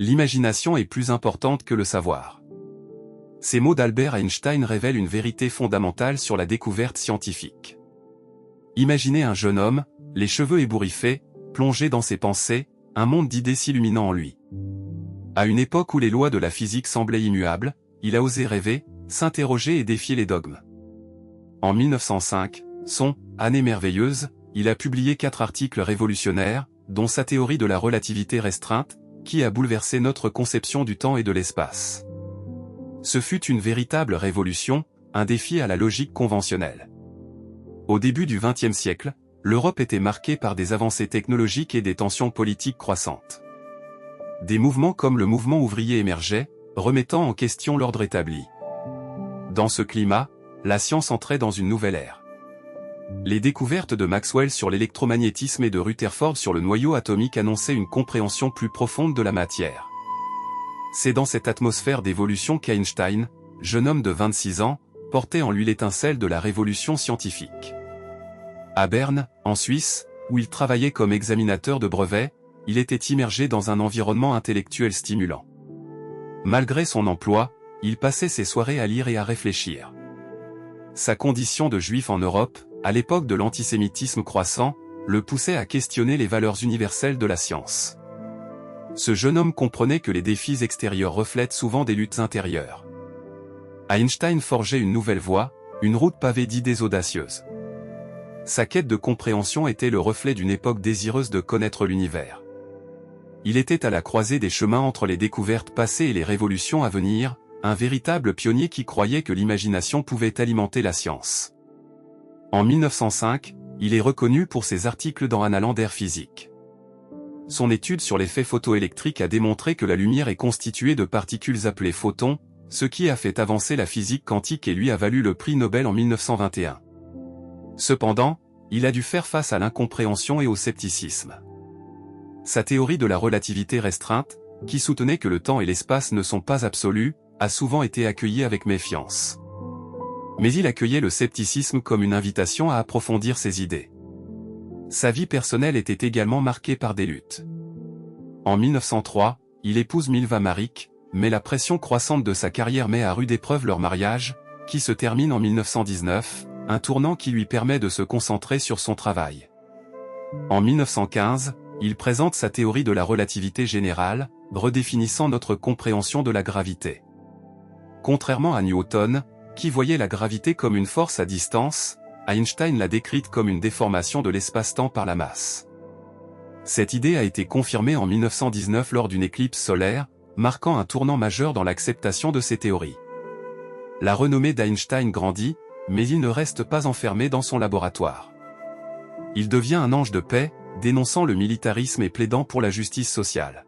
L'imagination est plus importante que le savoir. Ces mots d'Albert Einstein révèlent une vérité fondamentale sur la découverte scientifique. Imaginez un jeune homme, les cheveux ébouriffés, plongé dans ses pensées, un monde d'idées s'illuminant en lui. À une époque où les lois de la physique semblaient immuables, il a osé rêver, s'interroger et défier les dogmes. En 1905, son « Année merveilleuse », il a publié 4 articles révolutionnaires, dont sa théorie de la relativité restreinte, qui a bouleversé notre conception du temps et de l'espace. Ce fut une véritable révolution, un défi à la logique conventionnelle. Au début du XXe siècle, l'Europe était marquée par des avancées technologiques et des tensions politiques croissantes. Des mouvements comme le mouvement ouvrier émergeaient, remettant en question l'ordre établi. Dans ce climat, la science entrait dans une nouvelle ère. Les découvertes de Maxwell sur l'électromagnétisme et de Rutherford sur le noyau atomique annonçaient une compréhension plus profonde de la matière. C'est dans cette atmosphère d'évolution qu'Einstein, jeune homme de 26 ans, portait en lui l'étincelle de la révolution scientifique. À Berne, en Suisse, où il travaillait comme examinateur de brevets, il était immergé dans un environnement intellectuel stimulant. Malgré son emploi, il passait ses soirées à lire et à réfléchir. Sa condition de juif en Europe, à l'époque de l'antisémitisme croissant, le poussait à questionner les valeurs universelles de la science. Ce jeune homme comprenait que les défis extérieurs reflètent souvent des luttes intérieures. Einstein forgeait une nouvelle voie, une route pavée d'idées audacieuses. Sa quête de compréhension était le reflet d'une époque désireuse de connaître l'univers. Il était à la croisée des chemins entre les découvertes passées et les révolutions à venir, un véritable pionnier qui croyait que l'imagination pouvait alimenter la science. En 1905, il est reconnu pour ses articles dans Annales d'Air Physique. Son étude sur l'effet photoélectrique a démontré que la lumière est constituée de particules appelées photons, ce qui a fait avancer la physique quantique et lui a valu le prix Nobel en 1921. Cependant, il a dû faire face à l'incompréhension et au scepticisme. Sa théorie de la relativité restreinte, qui soutenait que le temps et l'espace ne sont pas absolus, a souvent été accueillie avec méfiance. Mais il accueillait le scepticisme comme une invitation à approfondir ses idées. Sa vie personnelle était également marquée par des luttes. En 1903, il épouse Milva Maric, mais la pression croissante de sa carrière met à rude épreuve leur mariage, qui se termine en 1919, un tournant qui lui permet de se concentrer sur son travail. En 1915, il présente sa théorie de la relativité générale, redéfinissant notre compréhension de la gravité. Contrairement à Newton, qui voyait la gravité comme une force à distance, Einstein l'a décrite comme une déformation de l'espace-temps par la masse. Cette idée a été confirmée en 1919 lors d'une éclipse solaire, marquant un tournant majeur dans l'acceptation de ces théories. La renommée d'Einstein grandit, mais il ne reste pas enfermé dans son laboratoire. Il devient un ange de paix, dénonçant le militarisme et plaidant pour la justice sociale.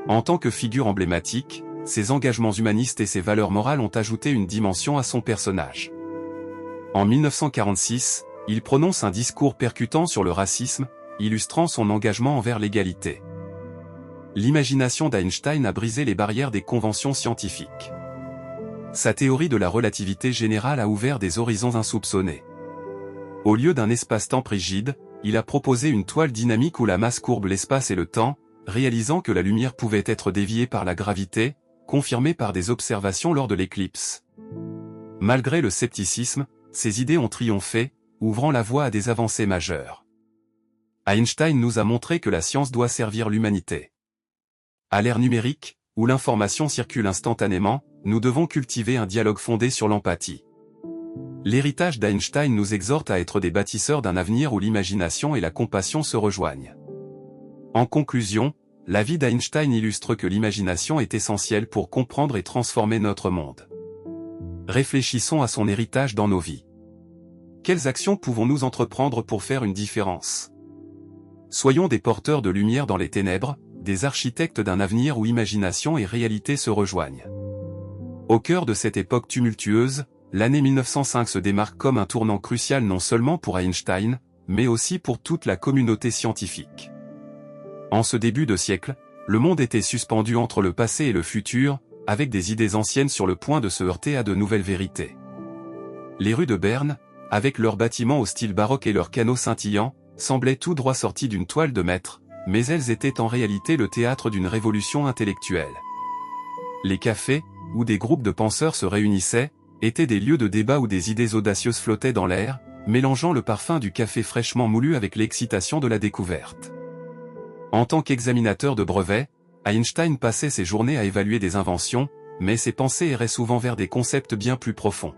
En tant que figure emblématique, ses engagements humanistes et ses valeurs morales ont ajouté une dimension à son personnage. En 1946, il prononce un discours percutant sur le racisme, illustrant son engagement envers l'égalité. L'imagination d'Einstein a brisé les barrières des conventions scientifiques. Sa théorie de la relativité générale a ouvert des horizons insoupçonnés. Au lieu d'un espace-temps rigide, il a proposé une toile dynamique où la masse courbe l'espace et le temps, réalisant que la lumière pouvait être déviée par la gravité, confirmée par des observations lors de l'éclipse. Malgré le scepticisme, ses idées ont triomphé, ouvrant la voie à des avancées majeures. Einstein nous a montré que la science doit servir l'humanité. À l'ère numérique, où l'information circule instantanément, nous devons cultiver un dialogue fondé sur l'empathie. L'héritage d'Einstein nous exhorte à être des bâtisseurs d'un avenir où l'imagination et la compassion se rejoignent. En conclusion, la vie d'Einstein illustre que l'imagination est essentielle pour comprendre et transformer notre monde. Réfléchissons à son héritage dans nos vies. Quelles actions pouvons-nous entreprendre pour faire une différence? Soyons des porteurs de lumière dans les ténèbres, des architectes d'un avenir où imagination et réalité se rejoignent. Au cœur de cette époque tumultueuse, l'année 1905 se démarque comme un tournant crucial non seulement pour Einstein, mais aussi pour toute la communauté scientifique. En ce début de siècle, le monde était suspendu entre le passé et le futur, avec des idées anciennes sur le point de se heurter à de nouvelles vérités. Les rues de Berne, avec leurs bâtiments au style baroque et leurs canaux scintillants, semblaient tout droit sortis d'une toile de maître, mais elles étaient en réalité le théâtre d'une révolution intellectuelle. Les cafés, où des groupes de penseurs se réunissaient, étaient des lieux de débat où des idées audacieuses flottaient dans l'air, mélangeant le parfum du café fraîchement moulu avec l'excitation de la découverte. En tant qu'examinateur de brevets, Einstein passait ses journées à évaluer des inventions, mais ses pensées erraient souvent vers des concepts bien plus profonds.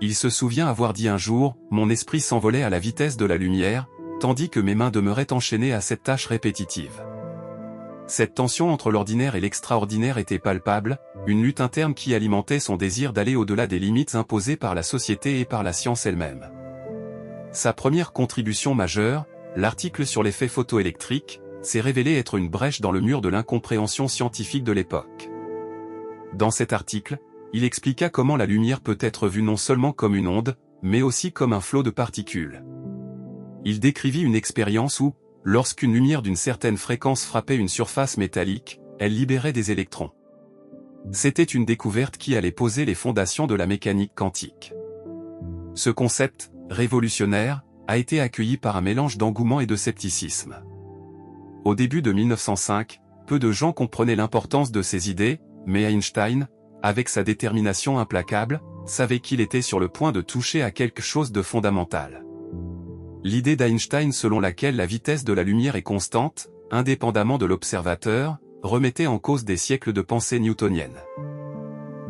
Il se souvient avoir dit un jour « Mon esprit s'envolait à la vitesse de la lumière, tandis que mes mains demeuraient enchaînées à cette tâche répétitive. » Cette tension entre l'ordinaire et l'extraordinaire était palpable, une lutte interne qui alimentait son désir d'aller au-delà des limites imposées par la société et par la science elle-même. Sa première contribution majeure, l'article sur l'effet photoélectrique, s'est révélé être une brèche dans le mur de l'incompréhension scientifique de l'époque. Dans cet article, il expliqua comment la lumière peut être vue non seulement comme une onde, mais aussi comme un flot de particules. Il décrivit une expérience où, lorsqu'une lumière d'une certaine fréquence frappait une surface métallique, elle libérait des électrons. C'était une découverte qui allait poser les fondations de la mécanique quantique. Ce concept, révolutionnaire, a été accueilli par un mélange d'engouement et de scepticisme. Au début de 1905, peu de gens comprenaient l'importance de ces idées, mais Einstein, avec sa détermination implacable, savait qu'il était sur le point de toucher à quelque chose de fondamental. L'idée d'Einstein selon laquelle la vitesse de la lumière est constante, indépendamment de l'observateur, remettait en cause des siècles de pensée newtonienne.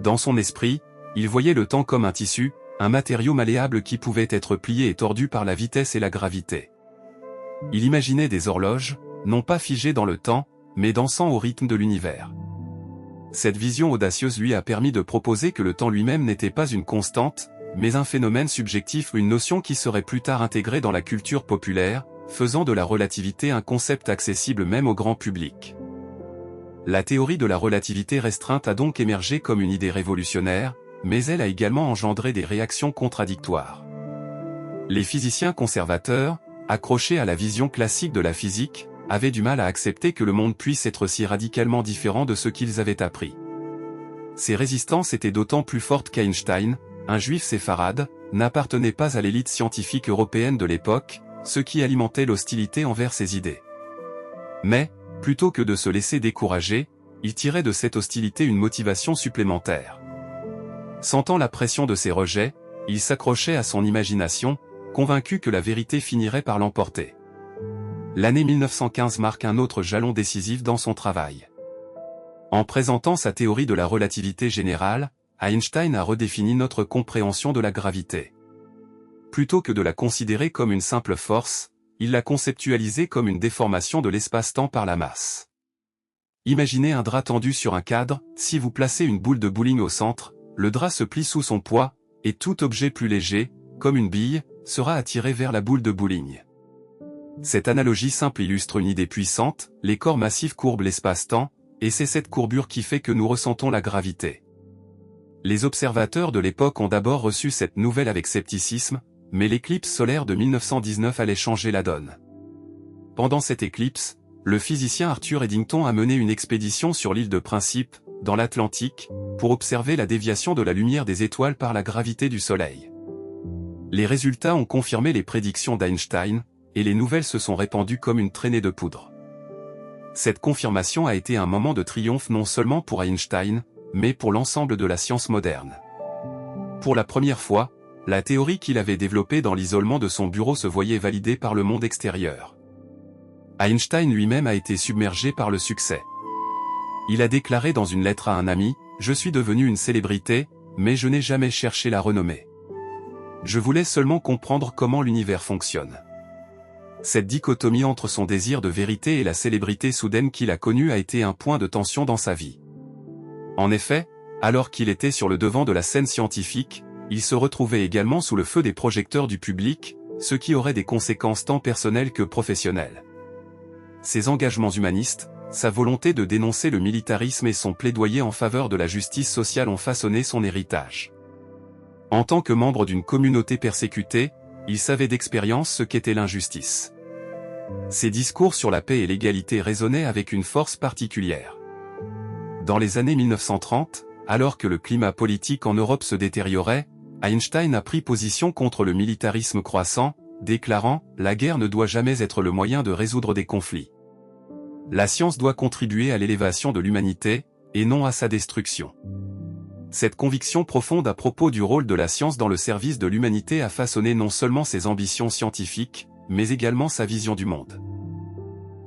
Dans son esprit, il voyait le temps comme un tissu, un matériau malléable qui pouvait être plié et tordu par la vitesse et la gravité. Il imaginait des horloges, non pas figées dans le temps, mais dansant au rythme de l'univers. Cette vision audacieuse lui a permis de proposer que le temps lui-même n'était pas une constante, mais un phénomène subjectif ou une notion qui serait plus tard intégrée dans la culture populaire, faisant de la relativité un concept accessible même au grand public. La théorie de la relativité restreinte a donc émergé comme une idée révolutionnaire, mais elle a également engendré des réactions contradictoires. Les physiciens conservateurs, accrochés à la vision classique de la physique, avaient du mal à accepter que le monde puisse être si radicalement différent de ce qu'ils avaient appris. Ces résistances étaient d'autant plus fortes qu'Einstein, un juif séfarade, n'appartenait pas à l'élite scientifique européenne de l'époque, ce qui alimentait l'hostilité envers ses idées. Mais, plutôt que de se laisser décourager, il tirait de cette hostilité une motivation supplémentaire. Sentant la pression de ses rejets, il s'accrochait à son imagination, convaincu que la vérité finirait par l'emporter. L'année 1915 marque un autre jalon décisif dans son travail. En présentant sa théorie de la relativité générale, Einstein a redéfini notre compréhension de la gravité. Plutôt que de la considérer comme une simple force, il l'a conceptualisée comme une déformation de l'espace-temps par la masse. Imaginez un drap tendu sur un cadre, si vous placez une boule de bowling au centre, le drap se plie sous son poids, et tout objet plus léger, comme une bille, sera attiré vers la boule de bowling. Cette analogie simple illustre une idée puissante, les corps massifs courbent l'espace-temps, et c'est cette courbure qui fait que nous ressentons la gravité. Les observateurs de l'époque ont d'abord reçu cette nouvelle avec scepticisme, mais l'éclipse solaire de 1919 allait changer la donne. Pendant cette éclipse, le physicien Arthur Eddington a mené une expédition sur l'île de Principe, dans l'Atlantique, pour observer la déviation de la lumière des étoiles par la gravité du Soleil. Les résultats ont confirmé les prédictions d'Einstein, et les nouvelles se sont répandues comme une traînée de poudre. Cette confirmation a été un moment de triomphe non seulement pour Einstein, mais pour l'ensemble de la science moderne. Pour la première fois, la théorie qu'il avait développée dans l'isolement de son bureau se voyait validée par le monde extérieur. Einstein lui-même a été submergé par le succès. Il a déclaré dans une lettre à un ami, « Je suis devenu une célébrité, mais je n'ai jamais cherché la renommée. Je voulais seulement comprendre comment l'univers fonctionne. » Cette dichotomie entre son désir de vérité et la célébrité soudaine qu'il a connue a été un point de tension dans sa vie. En effet, alors qu'il était sur le devant de la scène scientifique, il se retrouvait également sous le feu des projecteurs du public, ce qui aurait des conséquences tant personnelles que professionnelles. Ses engagements humanistes, sa volonté de dénoncer le militarisme et son plaidoyer en faveur de la justice sociale ont façonné son héritage. En tant que membre d'une communauté persécutée, il savait d'expérience ce qu'était l'injustice. Ses discours sur la paix et l'égalité résonnaient avec une force particulière. Dans les années 1930, alors que le climat politique en Europe se détériorait, Einstein a pris position contre le militarisme croissant, déclarant « La guerre ne doit jamais être le moyen de résoudre des conflits. La science doit contribuer à l'élévation de l'humanité, et non à sa destruction. Cette conviction profonde à propos du rôle de la science dans le service de l'humanité a façonné non seulement ses ambitions scientifiques, mais également sa vision du monde.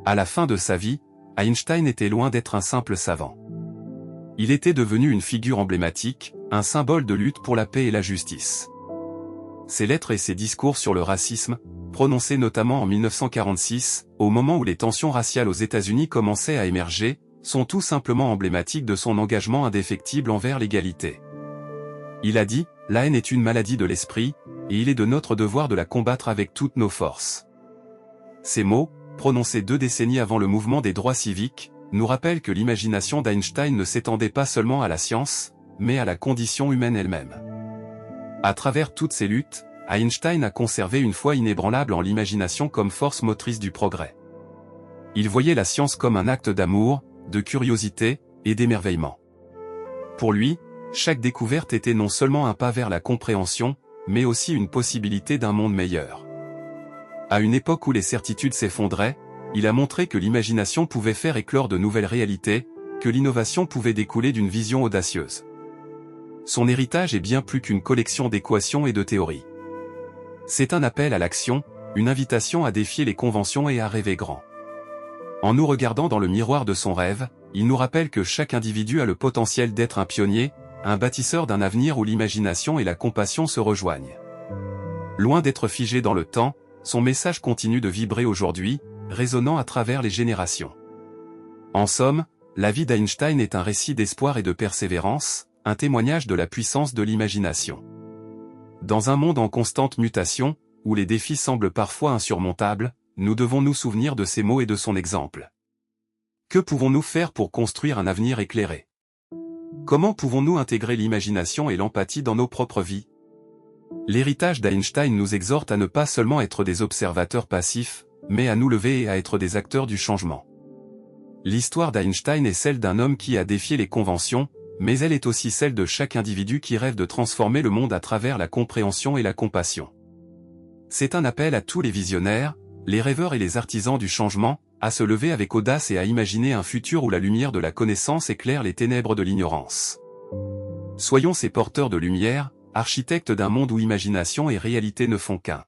À la fin de sa vie, Einstein était loin d'être un simple savant. Il était devenu une figure emblématique, un symbole de lutte pour la paix et la justice. Ses lettres et ses discours sur le racisme, prononcés notamment en 1946, au moment où les tensions raciales aux États-Unis commençaient à émerger, sont tout simplement emblématiques de son engagement indéfectible envers l'égalité. Il a dit « La haine est une maladie de l'esprit, et il est de notre devoir de la combattre avec toutes nos forces ». Ces mots, prononcés 2 décennies avant le mouvement des droits civiques, nous rappellent que l'imagination d'Einstein ne s'étendait pas seulement à la science, mais à la condition humaine elle-même. À travers toutes ces luttes, Einstein a conservé une foi inébranlable en l'imagination comme force motrice du progrès. Il voyait la science comme un acte d'amour, de curiosité et d'émerveillement. Pour lui, chaque découverte était non seulement un pas vers la compréhension, mais aussi une possibilité d'un monde meilleur. À une époque où les certitudes s'effondraient, il a montré que l'imagination pouvait faire éclore de nouvelles réalités, que l'innovation pouvait découler d'une vision audacieuse. Son héritage est bien plus qu'une collection d'équations et de théories. C'est un appel à l'action, une invitation à défier les conventions et à rêver grand. En nous regardant dans le miroir de son rêve, il nous rappelle que chaque individu a le potentiel d'être un pionnier, un bâtisseur d'un avenir où l'imagination et la compassion se rejoignent. Loin d'être figé dans le temps, son message continue de vibrer aujourd'hui, résonnant à travers les générations. En somme, la vie d'Einstein est un récit d'espoir et de persévérance, un témoignage de la puissance de l'imagination. Dans un monde en constante mutation, où les défis semblent parfois insurmontables, nous devons nous souvenir de ses mots et de son exemple. Que pouvons-nous faire pour construire un avenir éclairé? Comment pouvons-nous intégrer l'imagination et l'empathie dans nos propres vies? L'héritage d'Einstein nous exhorte à ne pas seulement être des observateurs passifs, mais à nous lever et à être des acteurs du changement. L'histoire d'Einstein est celle d'un homme qui a défié les conventions, mais elle est aussi celle de chaque individu qui rêve de transformer le monde à travers la compréhension et la compassion. C'est un appel à tous les visionnaires, les rêveurs et les artisans du changement, à se lever avec audace et à imaginer un futur où la lumière de la connaissance éclaire les ténèbres de l'ignorance. Soyons ces porteurs de lumière, architectes d'un monde où imagination et réalité ne font qu'un.